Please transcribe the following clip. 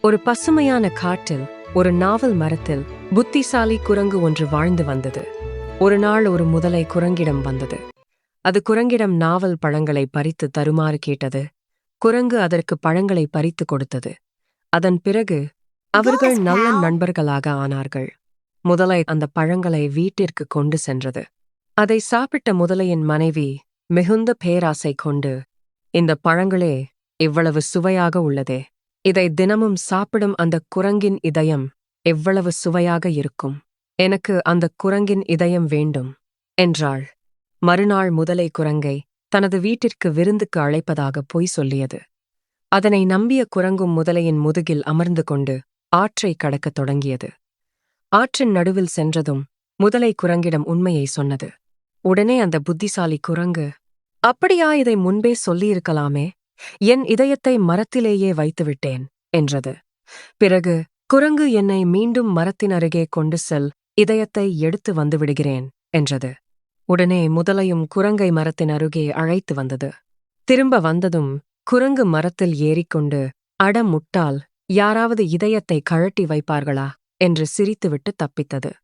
ஒரு பசுமையான காட்டில் ஒரு நாவல் மரத்தில் புத்திசாலி குரங்கு ஒன்று வாழ்ந்து வந்தது. ஒரு நாள் ஒரு முதலை குரங்கிடம் வந்தது. அது குரங்கிடம் நாவல் பழங்களை பறித்து தருமாறு கேட்டது. குரங்கு அதற்கு பழங்களை பறித்து கொடுத்தது. அதன் பிறகு அவர்கள் நல்ல நண்பர்களாக ஆனார்கள். முதலை அந்த பழங்களை வீட்டிற்கு கொண்டு சென்றது. அதை சாப்பிட்ட முதலையின் மனைவி மிகுந்த பேராசை கொண்டு, இந்த பழங்களே இவ்வளவு சுவையாக உள்ளதே, இதை தினமும் சாப்பிடும் அந்த குரங்கின் இதயம் எவ்வளவு சுவையாக இருக்கும், எனக்கு அந்த குரங்கின் இதயம் வேண்டும் என்றாள். மறுநாள் முதலை குரங்கை தனது வீட்டிற்கு விருந்துக்கு அழைப்பதாக பொய் சொல்லியது. அதனை நம்பிய குரங்கும் முதலையின் முதுகில் அமர்ந்து கொண்டு ஆற்றை கடக்கத் தொடங்கியது. ஆற்றின் நடுவில் சென்றதும் முதலை குரங்கிடம் உண்மையை சொன்னது. உடனே அந்த புத்திசாலி குரங்கு, அப்படியா, இதை முன்பே சொல்லியிருக்கலாமே, என் இதயத்தை மரத்திலேயே வைத்துவிட்டேன் என்றது. பிறகு குரங்கு, என்னை மீண்டும் மரத்தின் அருகே கொண்டு செல், இதயத்தை எடுத்து வந்துவிடுகிறேன் என்றது. உடனே முதலையும் குரங்கை மரத்தின் அருகே அழைத்து வந்தது. திரும்ப வந்ததும் குரங்கு மரத்தில் ஏறிக்கொண்டு, அட முட்டாள், யாராவது இதயத்தை கழட்டி வைப்பார்களா என்று சிரித்துவிட்டு தப்பித்தது.